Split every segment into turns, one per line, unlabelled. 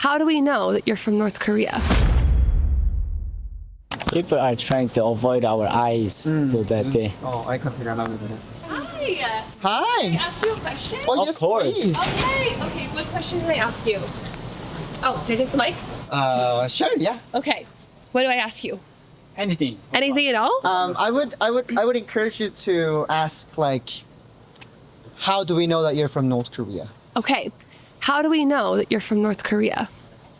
how do we know that you're from North Korea?
People are trying to avoid our eyes so that they.
Oh, eye contact 안 하면 되네.
Hi. Can
Hi.
I ask you a question?
Oh,
Of
yes,
course.
please.
Okay, what question can I ask you? Oh, did I take the mic?
Sure, yeah.
Okay. What do I ask you?
Anything.
Anything at all?
I would encourage you to ask like, how do we know that you're from North Korea?
Okay. How do we know that you're from North Korea?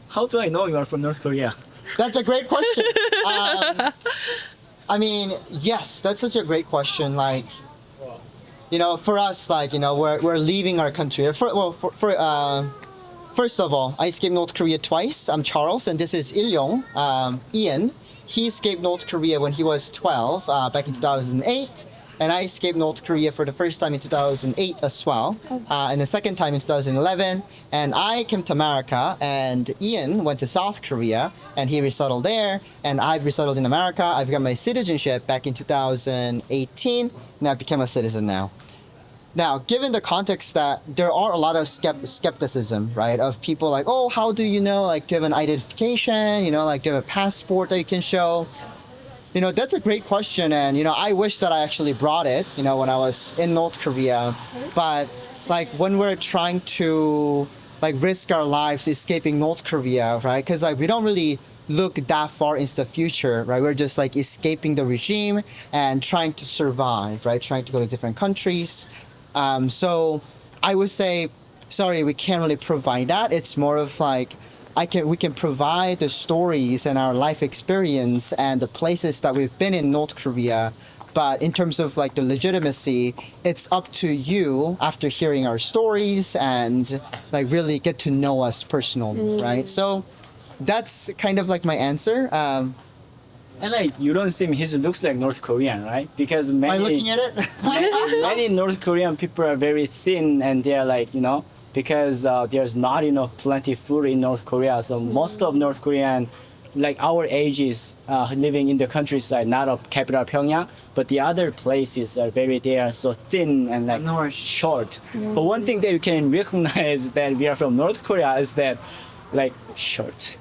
How do I know you are from North Korea?
That's a great question. I mean, yes, that's such a great question. Like, for us, like, we're leaving our country. First of all, I escaped North Korea twice. I'm Charles, and this is Il-yong, Ian. He escaped North Korea when he was 12, back in 2008. And I escaped North Korea for the first time in 2008 as well, and the second time in 2011. And I came to America, and Ian went to South Korea, and he resettled there, and I've resettled in America. I've got my citizenship back in 2018, and I've become a citizen now. Now, given the context that there are a lot of skepticism, right, of people like, oh, how do you know, like, do you have an identification, like, do you have a passport that you can show? That's a great question, and I wish that I actually brought it, when I was in North Korea. But like when we're trying to like risk our lives escaping North Korea, right? Because like we don't really look that far into the future, right? We're just like escaping the regime and trying to survive, right? Trying to go to different countries. So I would say, sorry, we can't really provide that. It's more of like we can provide the stories and our life experience and the places that we've been in North Korea. But in terms of like the legitimacy, it's up to you after hearing our stories and like really get to know us personally, right? So that's kind of like my answer.
And like you don't seem he looks like North Korean, right? Because
Am I
many
looking at it?
many North Korean people are very thin and they're like because there's not enough plenty food in North Korea. So most of North Korean, like our ages, living in the countryside, not of capital Pyongyang, but the other places are they are so thin and like short. But one thing that you can recognize that we are from North Korea is that like short,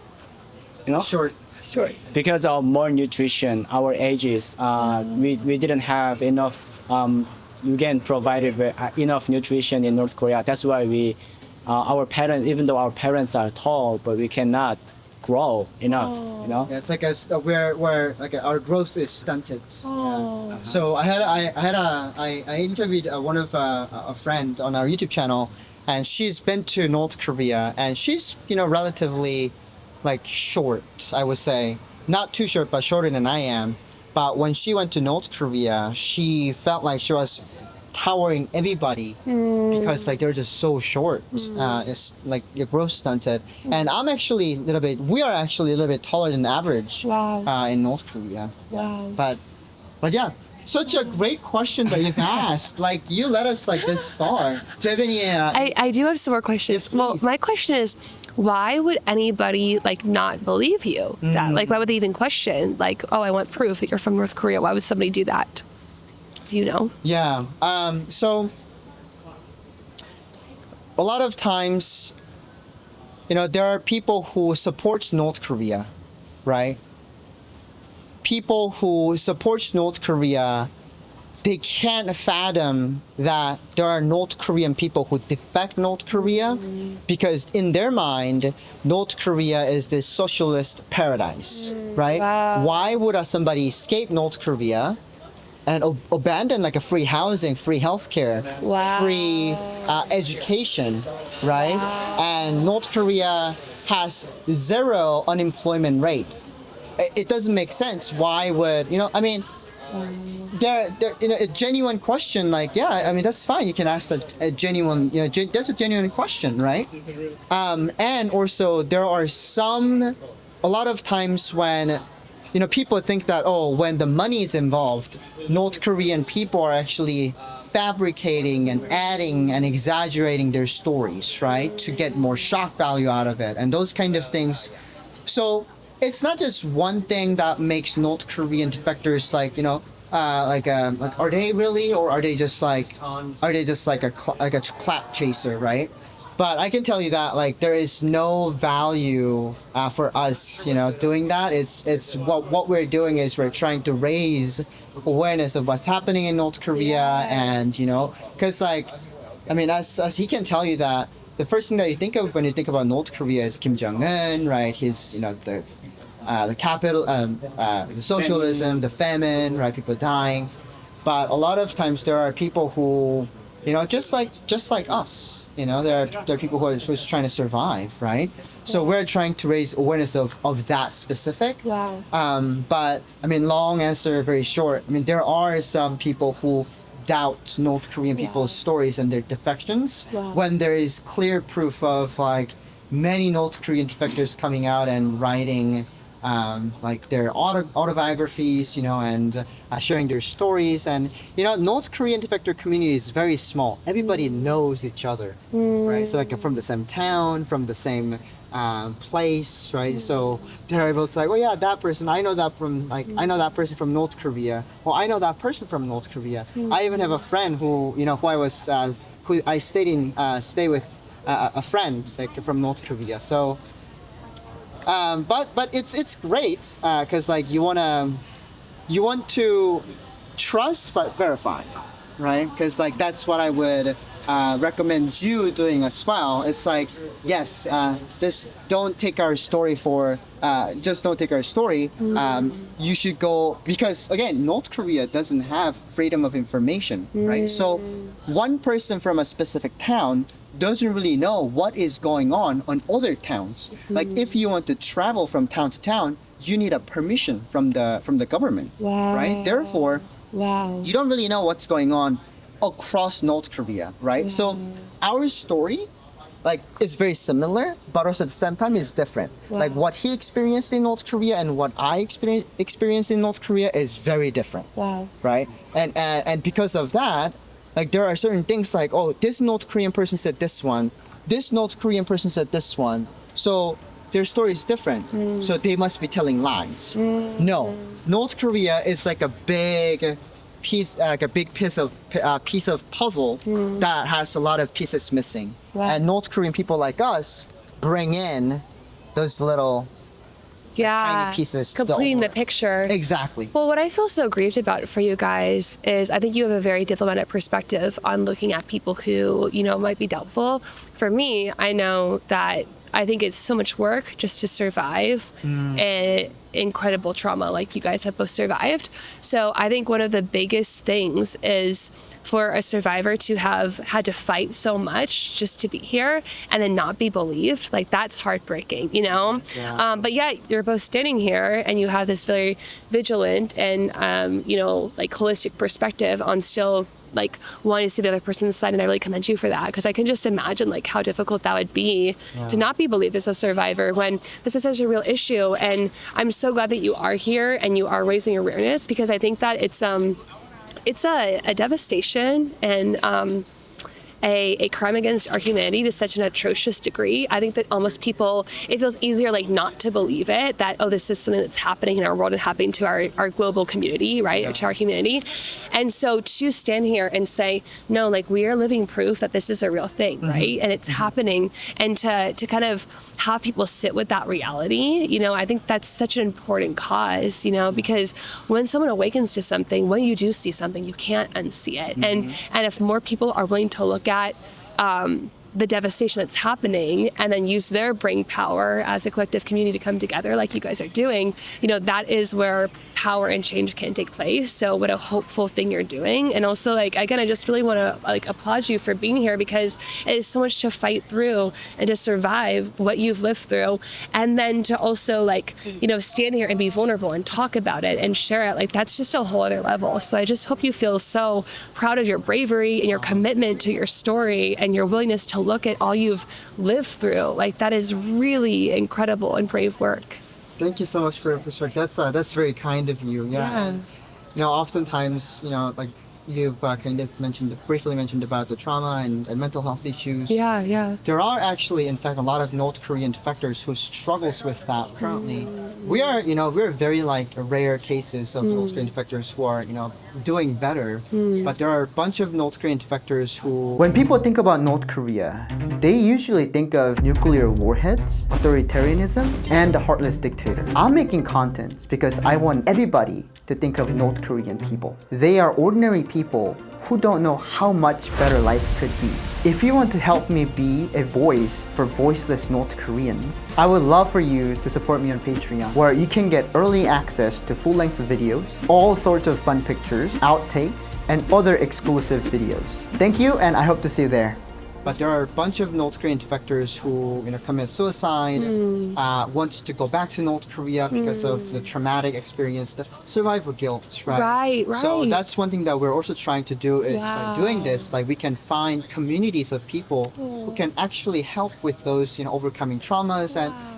Short.
because of more nutrition, our ages, we didn't have enough. We can provide enough nutrition in North Korea. That's why our parents, even though our parents are tall, but we cannot grow enough.
Yeah, it's like where like our growth is stunted. Yeah. So I interviewed one of a friend on our YouTube channel, and she's been to North Korea, and she's relatively like short, I would say, not too short, but shorter than I am. But when she went to North Korea, she felt like she was towering everybody because like they're just so short. It's like your growth stunted. And we are actually a little bit taller than average in North Korea.
Wow.
But yeah, such a great question that you've asked. Like you led us like this far. Do you have any?
I do have some more questions.
Yes,
Well,
please.
my question is, why would anybody like not believe you? That, like, why would they even question? Like, oh, I want proof that you're from North Korea. Why would somebody do that? Do you know?
Yeah. So a lot of times, there are people who support North Korea, right? People who support North Korea, they can't fathom that there are North Korean people who defect North Korea because in their mind, North Korea is this socialist paradise, right?
Wow.
Why would somebody escape North Korea and abandon like a free housing, free healthcare, free education, right? And North Korea has 0 unemployment rate. It doesn't make sense. Why would there a genuine question like that's fine. You can ask a genuine that's a genuine question, right? And also there are a lot of times when people think that when the money is involved, North Korean people are actually fabricating and adding and exaggerating their stories, right, to get more shock value out of it and those kind of things. So it's not just one thing that makes North Korean defectors like are they really, or are they just like a clout chaser, right? But I can tell you that like there is no value for us, doing that. It's what we're doing is we're trying to raise awareness of what's happening in North Korea, and because like, I mean, as he can tell you that the first thing that you think of when you think about North Korea is Kim Jong Un, right? His the capital, the socialism, the famine, right? People dying, but a lot of times there are people who, just like us. There are people who are just trying to survive, right? So we're trying to raise awareness of that specific.
Wow.
But I mean, long answer, very short. I mean, there are some people who doubt North Korean people's stories and their defections when there is clear proof of like many North Korean defectors coming out and writing like their autobiographies, and sharing their stories. And North Korean defector community is very small. Everybody knows each other, right? So like from the same town, from the same place, right? So they're able to like, oh yeah, that person, I know that from I know that person from North Korea. Well, I know that person from North Korea. I even have a friend who who I stay with a friend like from North Korea. So. But it's great because like you want to trust but verify, right? Because like that's what I would recommend you doing as well. It's like just don't take our story you should go, because again, North Korea doesn't have freedom of information, right? So one person from a specific town doesn't really know what is going on other towns. Like if you want to travel from town to town, you need a permission from the government, right? Therefore, you don't really know what's going on across North Korea, right? So our story like is very similar, but also at the same time is different. Like what he experienced in North Korea and what I experienced in North Korea is very different, right? And because of that, like there are certain things like, oh, this North Korean person said this one, this North Korean person said this one, so their story is different, so they must be telling lies. No, North Korea is like a big piece of puzzle that has a lot of pieces missing, and North Korean people like us bring in those little tiny pieces,
completing the picture.
Exactly.
Well, what I feel so grieved about for you guys is I think you have a very diplomatic perspective on looking at people who, might be doubtful. For me, I know that I think it's so much work just to survive and incredible trauma like you guys have both survived. So I think one of the biggest things is for a survivor to have had to fight so much just to be here and then not be believed. Like that's heartbreaking, but yet you're both standing here and you have this very vigilant and like holistic perspective on still like wanting to see the other person's side, and I really commend you for that, because I can just imagine like how difficult that would be to not be believed as a survivor when this is such a real issue. And I'm so glad that you are here and you are raising awareness, because I think that it's a devastation and a crime against our humanity to such an atrocious degree. I think that almost it feels easier like not to believe it, that, oh, this is something that's happening in our world and happening to our global community, right? Or to our humanity. And so to stand here and say, no, like we are living proof that this is a real thing, right? And it's happening. And to kind of have people sit with that reality, I think that's such an important cause, because when someone awakens to something, when you do see something, you can't unsee it. And if more people are willing to look at the devastation that's happening and then use their brain power as a collective community to come together like you guys are doing, that is where power and change can take place. So what a hopeful thing you're doing. And also, like, again, I just really want to applaud you for being here, because it is so much to fight through and to survive what you've lived through, and then to also stand here and be vulnerable and talk about it and share it. Like, that's just a whole other level. So I just hope you feel so proud of your bravery and your commitment to your story and your willingness to look at all you've lived through. Like, that is really incredible and brave work.
Thank you so much for that's very kind of you. Yeah. And oftentimes, like you've briefly mentioned about the trauma and mental health issues.
Yeah.
There are actually, in fact, a lot of North Korean defectors who struggles with that currently. We are, we're very like rare cases of North Korean defectors who are, doing better. But there are a bunch of North Korean defectors who... When people think about North Korea, they usually think of nuclear warheads, authoritarianism, and a heartless dictator. I'm making content because I want everybody to think of North Korean people. They are ordinary people who don't know how much better life could be. If you want to help me be a voice for voiceless North Koreans, I would love for you to support me on Patreon, where you can get early access to full-length videos, all sorts of fun pictures, outtakes, and other exclusive videos. Thank you, and I hope to see you there. But there are a bunch of North Korean defectors who commit suicide, wants to go back to North Korea because of the traumatic experience, the survival guilt, right?
Right.
So that's one thing that we're also trying to do is by doing this, like we can find communities of people who can actually help with those, overcoming traumas.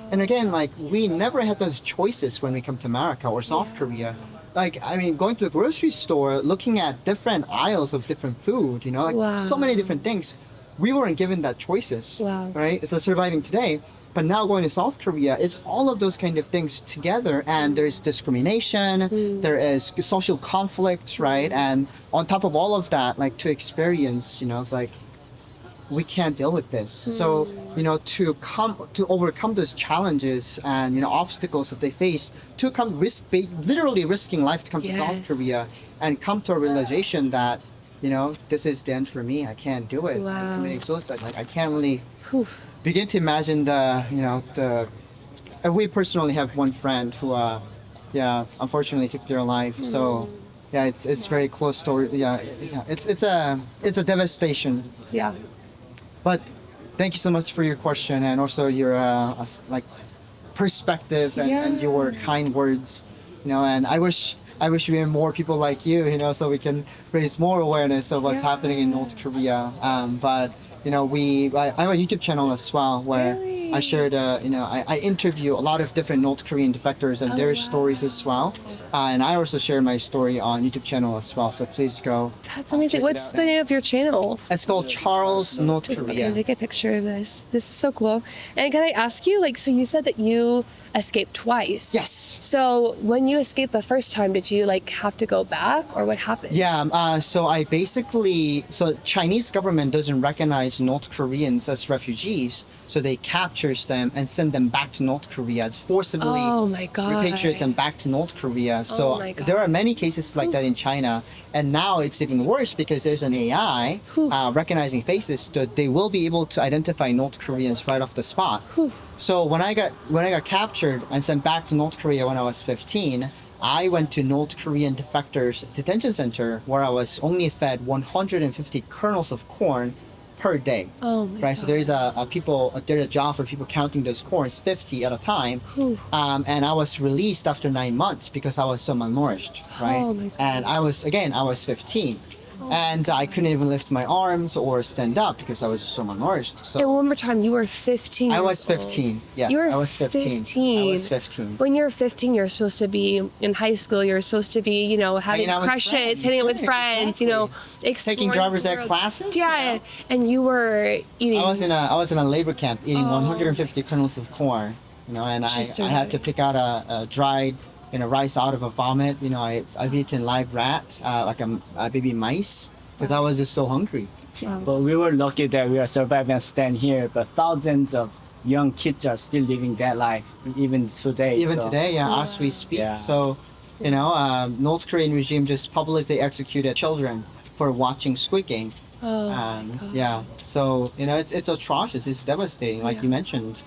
And again, like we never had those choices when we come to America or South Korea. Like, I mean, going to the grocery store, looking at different aisles of different food, so many different things. We weren't given that choices, right? It's surviving today. But now going to South Korea, it's all of those kind of things together, and there's discrimination, there is social conflict, right? And on top of all of that, like to experience, it's like, we can't deal with this. So, to overcome those challenges and, obstacles that they face, to literally risking life to come to South Korea and come to a realization that, this is the end for me. I can't do it. I'm committing suicide. Like I can't really begin to imagine we personally have one friend who, unfortunately took their life. So, it's very close story. It's a devastation.
Yeah.
But thank you so much for your question and also your perspective and your kind words. And I wish we had more people like you, so we can raise more awareness of what's happening in North Korea. But I have a YouTube channel as well where I shared, I interview a lot of different North Korean defectors and their stories as well. And I also share my story on YouTube channel as well. So please go.
That's amazing. What's the name of your channel?
It's called Charles North Korea.
Take a picture of this. This is so cool. And can I ask you, so you said that you escaped twice.
Yes.
So when you escaped the first time, did you have to go back, or what happened?
Yeah. So Chinese government doesn't recognize North Koreans as refugees, so they captures them and send them back to North Korea. It's forcibly repatriate them back to North Korea. So there are many cases like that in China, and now it's even worse because there's an AI recognizing faces, so they will be able to identify North Koreans right off the spot. So when I got captured and sent back to North Korea when I was 15, I went to North Korean defectors detention center where I was only fed 150 kernels of corn per day.
Oh my God.
So there's a job for people counting those corns, 50 at a time. And I was released after 9 months because I was so malnourished, right?
Oh my God.
And I was 15. And I couldn't even lift my arms or stand up because I was so malnourished. So
and one more time, you were 15.
I was 15. Yes, I was 15. I was 15.
When you're 15, you're supposed to be in high school. You're supposed to be, having crushes, hanging out with friends,
exactly. Taking driver's ed classes.
Yeah, and you were eating.
I was in a labor camp eating 150 kernels of corn, and I had to pick out a dried rice out of a vomit. I've eaten live rat, like a baby mice, because I was just so hungry.
Wow.
But we were lucky that we are surviving and stand here. But thousands of young kids are still living that life even today.
As we speak.
Yeah.
So, North Korean regime just publicly executed children for watching Squid Game. So it's atrocious. It's devastating, like you mentioned.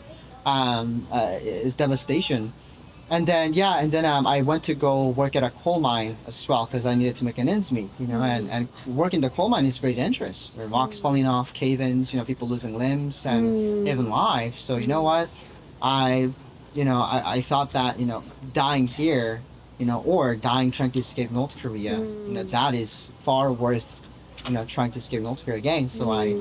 It's devastation. And then I went to go work at a coal mine as well because I needed to make an ends meet, and work in the coal mine is very dangerous. There are rocks falling off, cave-ins, people losing limbs and even lives. So you know what, I thought that dying here, or dying trying to escape North Korea, that is far worth, trying to escape North Korea again. So I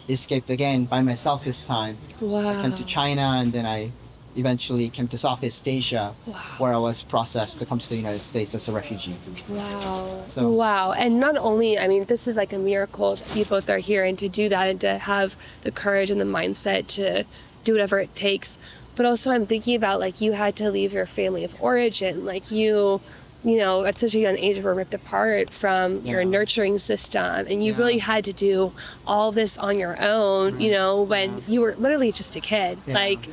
escaped again by myself this time.
Wow.
I came to China, and then I eventually came to Southeast Asia, where I was processed to come to the United States as a refugee.
Wow.
So,
wow. And not only, this is like a miracle that you both are here, and to do that and to have the courage and the mindset to do whatever it takes. but also I'm thinking about like you had to leave your family of origin, like you know, at such a young age were ripped apart from your nurturing system, and you really had to do all this on your own, you know, when you were literally just a kid. Like,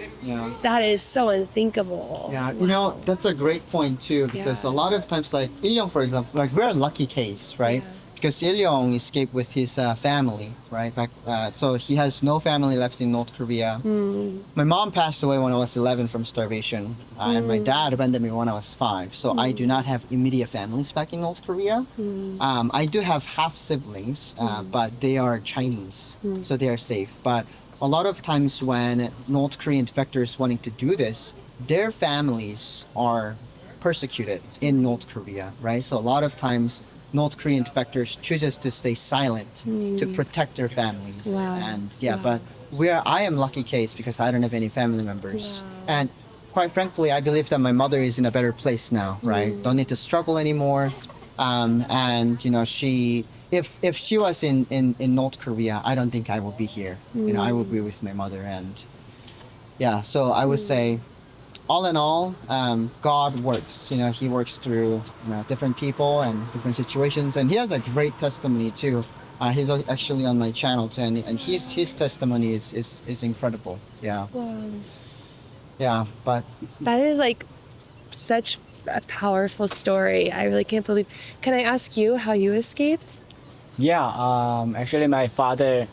that is so unthinkable.
Yeah, you know, that's a great point too, because a lot of times, like Ilyong, for example, like we're a lucky case, right? Because Ilyong escaped with his family, right? Like, so he has no family left in North Korea. My mom passed away when I was 11 from starvation, and my dad abandoned me when I was 5. So I do not have immediate families back in North Korea. I do have half siblings, but they are Chinese, so they are safe. But a lot of times when North Korean defectors wanting to do this, their families are persecuted in North Korea, right? So a lot of times North Korean defectors chooses to stay silent to protect their families. And but I am lucky case because I don't have any family members. And quite frankly, I believe that my mother is in a better place now, right? Don't need to struggle anymore. And you know, if she was in North Korea, I don't think I would be here. You know, I would be with my mother. And so I would say, all in all, God works. You know, He works through different people and different situations, and He has a great testimony too. He's actually on my channel too, and his testimony is incredible. But
That is like such a powerful story. I really can't believe. Can I ask you how you escaped?
Actually, my father,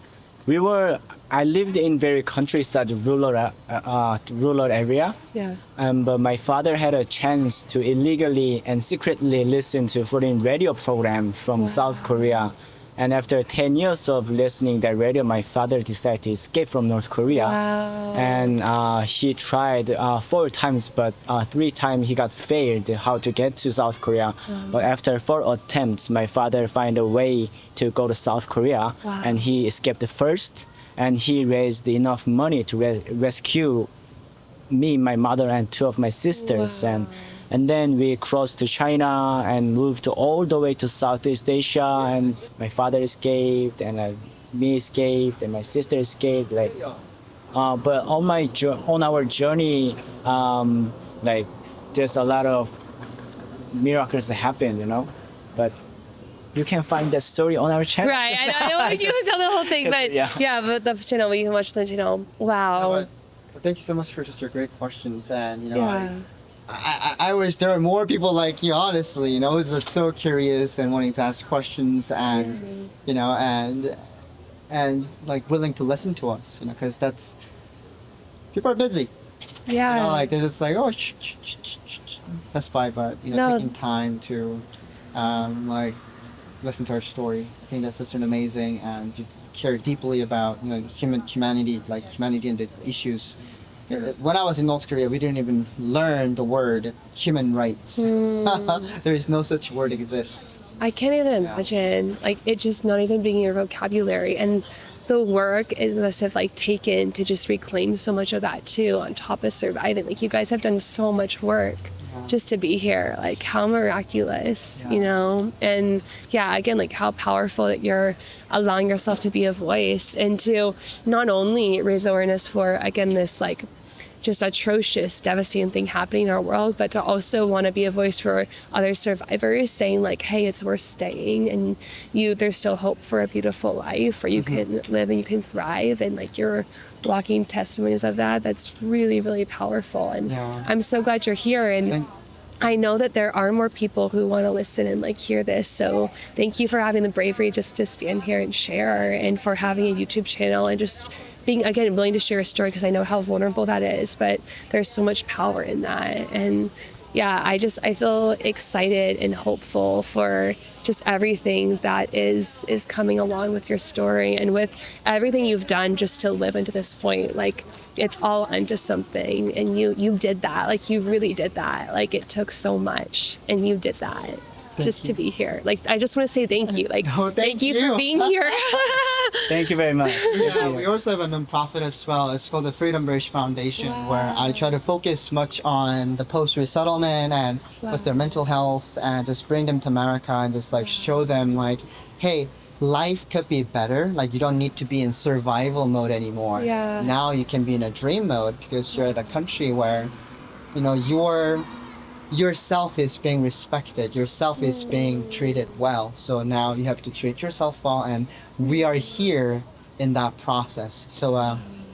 I lived in very countryside, rural area. But my father had a chance to illegally and secretly listen to foreign radio program from South Korea. And after 10 years of listening that radio, my father decided to escape from North Korea. And he tried 4 times, but 3 times he got failed how to get to South Korea. But after 4 attempts, my father found a way to go to South Korea, and he escaped first. And he raised enough money to rescue me, my mother, and 2 of my sisters. And then we crossed to China and moved all the way to Southeast Asia. And my father escaped, and me escaped, and my sister escaped. But on our journey, like there's a lot of miracles that happen, you know. But you can find that story on our channel.
Right, I don't think you can tell the whole thing, but but the channel, you can watch the channel. Wow.
Thank you so much for such a great questions, and you know, I wish there were more people like you, honestly, you know, who's just so curious and wanting to ask questions, and you know, and like willing to listen to us, you know, because people are busy. You know, like they're just like, oh, that's fine, but you know, taking time to like listen to our story. I think that's such an amazing, and you care deeply about, you know, humanity and the issues. When I was in North Korea, we didn't even learn the word human rights. There is no such word exists.
I can't even imagine, like, it just not even being in your vocabulary, and the work it must have like taken to just reclaim so much of that too, on top of surviving. Like, you guys have done so much work just to be here. Like, how miraculous, you know? And again, like how powerful that you're allowing yourself to be a voice and to not only raise awareness for, again, this like just atrocious, devastating thing happening in our world, but to also want to be a voice for other survivors, saying like, hey, it's worth staying, and there's still hope for a beautiful life where you can live and you can thrive, and like you're walking testimonies of that. That's really, really powerful. And I'm so glad you're here, and I know that there are more people who want to listen and like hear this. So thank you for having the bravery just to stand here and share, and for having a YouTube channel, and just being, again, willing to share a story, because I know how vulnerable that is, but there's so much power in that. And I feel excited and hopeful for just everything that is coming along with your story, and with everything you've done just to live into this point. Like, it's all unto something, and you did that. Like, you really did that. Like, it took so much, and you did that. To be here. Like, I just want to say thank you. Like, thank you for being here.
Thank you very much.
We also have a nonprofit as well. It's called the Freedom Bridge Foundation, where I try to focus much on the post-resettlement and with their mental health, and just bring them to America and just like show them like, hey, life could be better. Like you don't need to be in survival mode anymore.
Yeah.
Now you can be in a dream mode because you're in a country where, yourself is being respected. Yourself is being treated well. So now you have to treat yourself well, and we are here in that process. So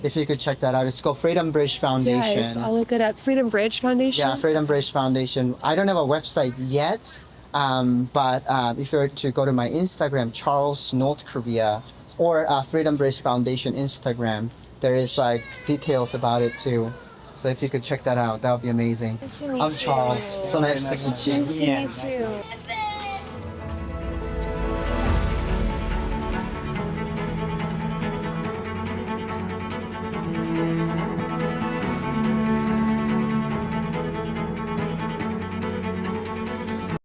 if you could check that out, it's called Freedom Bridge Foundation.
Yes, I'll look it up. Freedom Bridge Foundation.
Yeah, Freedom Bridge Foundation. I don't have a website yet, but if you were to go to my Instagram, Charles North Korea, or Freedom Bridge Foundation Instagram, there is like details about it too. So if you could check that out, that would be amazing.
Nice to meet
I'm
you.
Charles. So nice to meet you.
Nice to meet you.